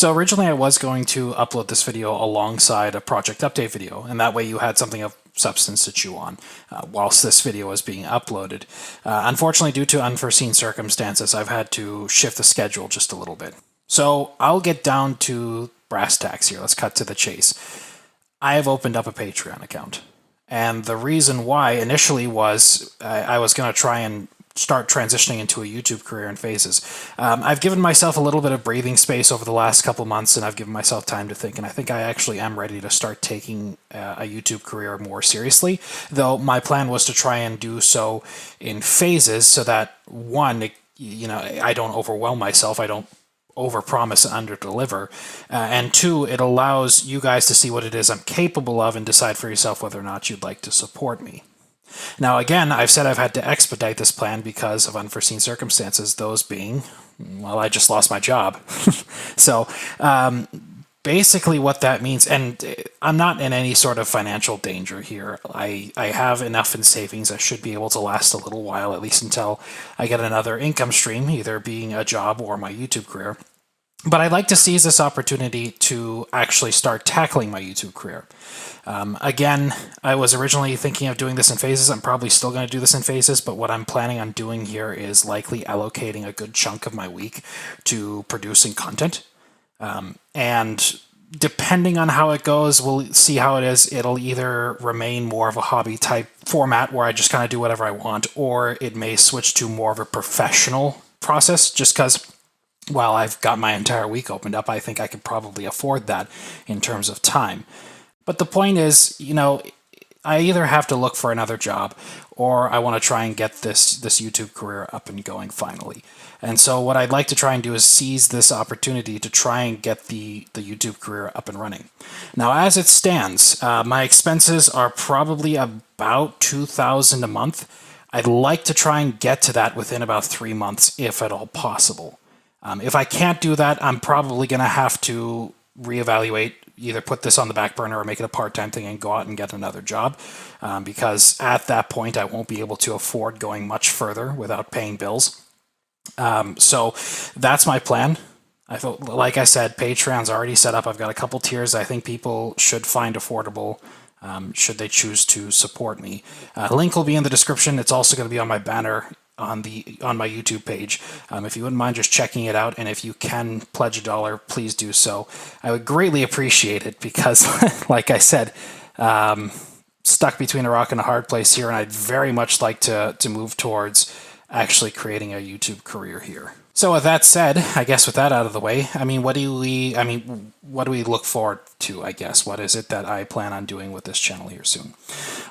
So originally I was going to upload this video alongside a project update video, and that way you had something of substance to chew on whilst this video is being uploaded. Unfortunately, due to unforeseen circumstances, I've had to shift the schedule just a little bit. So I'll get down to brass tacks here. Let's cut to the chase. I have opened up a Patreon account. And the reason why initially was I was going to try and start transitioning into a YouTube career in phases. I've given myself a little bit of breathing space over the last couple months, and I've given myself time to think, and I think I actually am ready to start taking a YouTube career more seriously, though my plan was to try and do so in phases so that, one, I don't overwhelm myself, I don't overpromise and underdeliver, and two, it allows you guys to see what it is I'm capable of and decide for yourself whether or not you'd like to support me. Now, again, I've said I've had to expedite this plan because of unforeseen circumstances, those being, well, I just lost my job. So basically what that means, and I'm not in any sort of financial danger here. I have enough in savings. I should be able to last a little while, at least until I get another income stream, either being a job or my YouTube career. But I'd like to seize this opportunity to actually start tackling my YouTube career. Again, I was originally thinking of doing this in phases. I'm probably still going to do this in phases, but what I'm planning on doing here is likely allocating a good chunk of my week to producing content. And depending on how it goes, we'll see how it is. It'll either remain more of a hobby type format where I just kind of do whatever I want, or it may switch to more of a professional process just because while I've got my entire week opened up, I think I could probably afford that in terms of time. But the point is, I either have to look for another job or I want to try and get this YouTube career up and going finally. And so what I'd like to try and do is seize this opportunity to try and get the YouTube career up and running. Now, as it stands, my expenses are probably about $2,000 a month. I'd like to try and get to that within about 3 months, if at all possible. If I can't do that, I'm probably going to have to reevaluate, either put this on the back burner or make it a part-time thing and go out and get another job, because at that point I won't be able to afford going much further without paying bills. So that's my plan. Like I said, Patreon's already set up. I've got a couple tiers I think people should find affordable should they choose to support me. Link will be in the description. It's also going to be on my banner on my YouTube page. If you wouldn't mind just checking it out, and if you can pledge $1, please do so. I would greatly appreciate it because, like I said, stuck between a rock and a hard place here, and I'd very much like to move towards actually creating a YouTube career here. So with that said, I guess with that out of the way, what do we look forward to, I guess? What is it that I plan on doing with this channel here soon?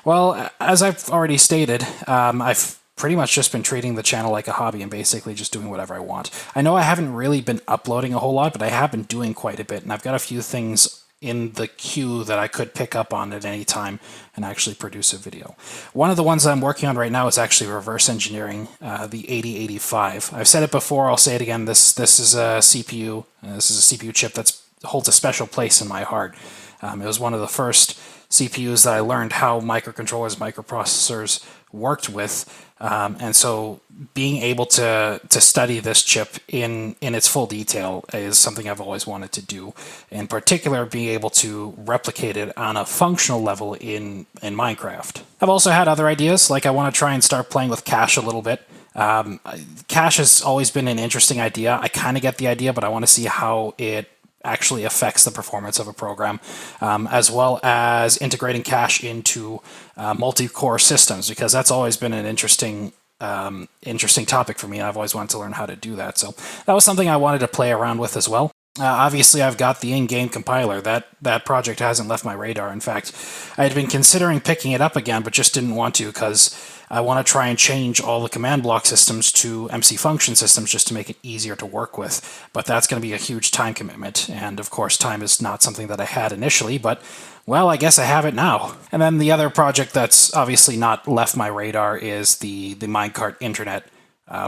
Well, as I've already stated, I've pretty much just been treating the channel like a hobby and basically just doing whatever I want. I know I haven't really been uploading a whole lot, but I have been doing quite a bit, and I've got a few things in the queue that I could pick up on at any time and actually produce a video. One of the ones I'm working on right now is actually reverse engineering the 8085. I've said it before, I'll say it again, this is a CPU. This is a CPU chip that holds a special place in my heart. It was one of the first CPUs that I learned how microcontrollers, microprocessors worked with, and so being able to study this chip in its full detail is something I've always wanted to do. In particular, being able to replicate it on a functional level in Minecraft. I've also had other ideas, like I want to try and start playing with cache a little bit. Cache has always been an interesting idea. I kind of get the idea, but I want to see how it actually affects the performance of a program, as well as integrating cache into multi-core systems, because that's always been an interesting topic for me, and I've always wanted to learn how to do that. So that was something I wanted to play around with as well. Obviously, I've got the in-game compiler. That project hasn't left my radar. In fact, I had been considering picking it up again, but just didn't want to because I want to try and change all the command block systems to MC function systems just to make it easier to work with. But that's going to be a huge time commitment, and of course, time is not something that I had initially, but well, I guess I have it now. And then the other project that's obviously not left my radar is the minecart internet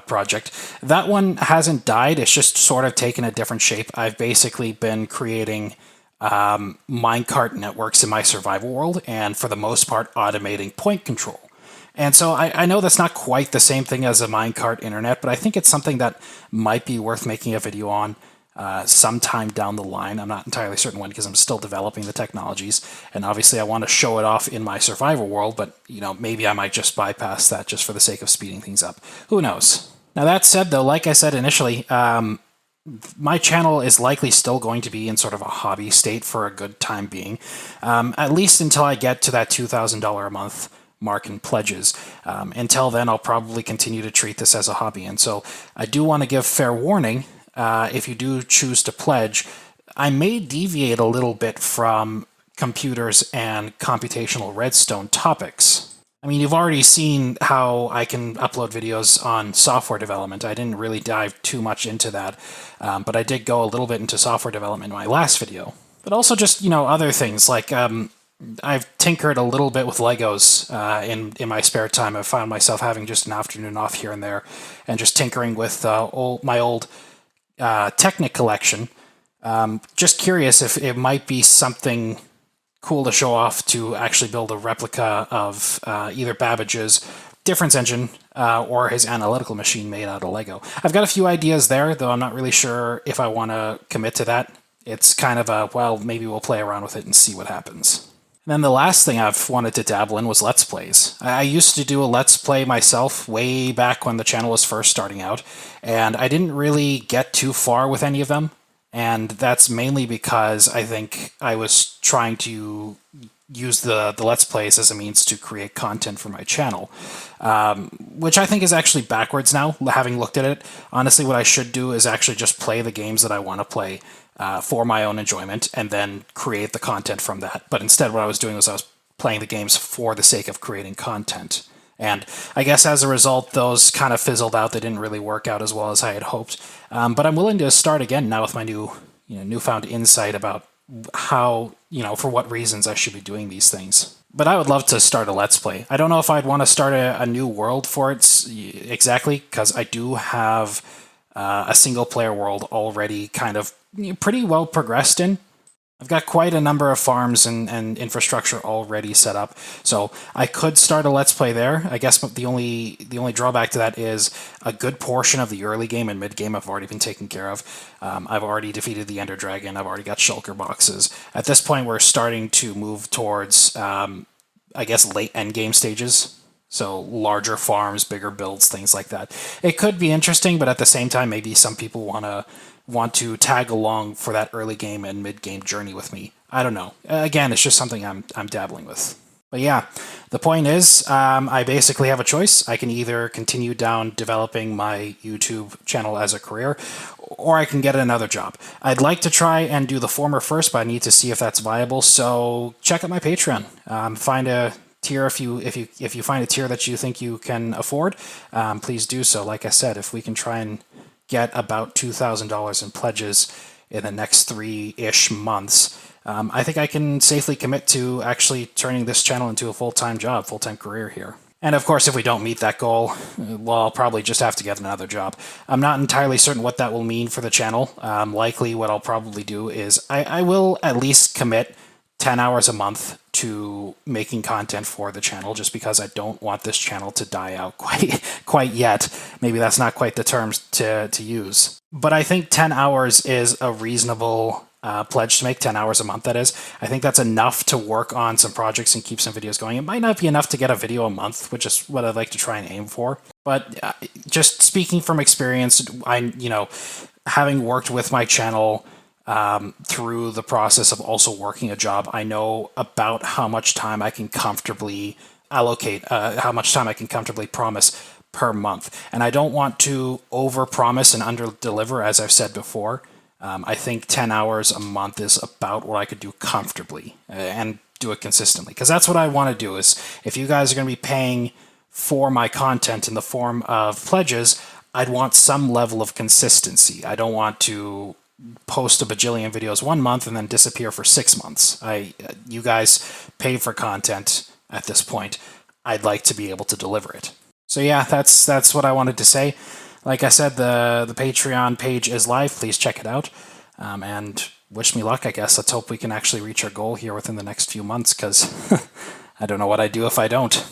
project. That one hasn't died, it's just sort of taken a different shape. I've basically been creating minecart networks in my survival world, and for the most part automating point control. And so I know that's not quite the same thing as a minecart internet, but I think it's something that might be worth making a video on. sometime down the line. I'm not entirely certain when because I'm still developing the technologies, and obviously I want to show it off in my survival world, but maybe I might just bypass that just for the sake of speeding things up. Who knows? Now that said, though, like I said initially, my channel is likely still going to be in sort of a hobby state for a good time being, at least until I get to that $2,000 a month mark in pledges. Until then, I'll probably continue to treat this as a hobby. And so I do want to give fair warning, if you do choose to pledge, I may deviate a little bit from computers and computational redstone topics. I mean, you've already seen how I can upload videos on software development. I didn't really dive too much into that, but I did go a little bit into software development in my last video. But also just, other things like I've tinkered a little bit with Legos in my spare time. I've found myself having just an afternoon off here and there and just tinkering with my old Technic collection. Just curious if it might be something cool to show off to actually build a replica of either Babbage's difference engine or his analytical machine made out of Lego. I've got a few ideas there, though I'm not really sure if I want to commit to that. It's kind of a, well, maybe we'll play around with it and see what happens. And then the last thing I've wanted to dabble in was Let's Plays. I used to do a Let's Play myself way back when the channel was first starting out, and I didn't really get too far with any of them. And that's mainly because I think I was trying to use the Let's Plays as a means to create content for my channel, which I think is actually backwards now, having looked at it. Honestly, what I should do is actually just play the games that I want to play for my own enjoyment and then create the content from that. But instead, what I was doing was I was playing the games for the sake of creating content. And I guess as a result, those kind of fizzled out. They didn't really work out as well as I had hoped. But I'm willing to start again now with my newfound insight about how, for what reasons I should be doing these things. But I would love to start a Let's Play. I don't know if I'd want to start a new world for it exactly, because I do have a single-player world already kind of pretty well progressed in. I've got quite a number of farms and infrastructure already set up, so I could start a Let's Play there. I guess the only drawback to that is a good portion of the early game and mid game I've already been taken care of. I've already defeated the Ender Dragon. I've already got shulker boxes. At this point, we're starting to move towards, I guess, late end game stages. So larger farms, bigger builds, things like that. It could be interesting, but at the same time, maybe some people want to tag along for that early game and mid game journey with me. I don't know. Again, it's just something I'm dabbling with. But yeah, the point is, I basically have a choice. I can either continue down developing my YouTube channel as a career, or I can get another job. I'd like to try and do the former first, but I need to see if that's viable. So check out my Patreon. Find a tier if you find a tier that you think you can afford. Please do so. Like I said, if we can try and get about $2,000 in pledges in the next 3-ish months, I think I can safely commit to actually turning this channel into a full-time job, full-time career here. And of course, if we don't meet that goal, well, I'll probably just have to get another job. I'm not entirely certain what that will mean for the channel. Likely what I'll probably do is I will at least commit 10 hours a month to making content for the channel, just because I don't want this channel to die out quite yet. Maybe that's not quite the terms to use. But I think 10 hours is a reasonable pledge to make, 10 hours a month, that is. I think that's enough to work on some projects and keep some videos going. It might not be enough to get a video a month, which is what I'd like to try and aim for. But just speaking from experience, having worked with my channel through the process of also working a job, I know about how much time I can comfortably allocate, how much time I can comfortably promise per month. And I don't want to overpromise and underdeliver, as I've said before. I think 10 hours a month is about what I could do comfortably and do it consistently. Because that's what I want to do, is if you guys are going to be paying for my content in the form of pledges, I'd want some level of consistency. I don't want to post a bajillion videos 1 month and then disappear for 6 months. You guys pay for content at this point. I'd like to be able to deliver it. So yeah, that's what I wanted to say. Like I said, the Patreon page is live. Please check it out. And wish me luck, I guess. Let's hope we can actually reach our goal here within the next few months, because I don't know what I'd do if I don't.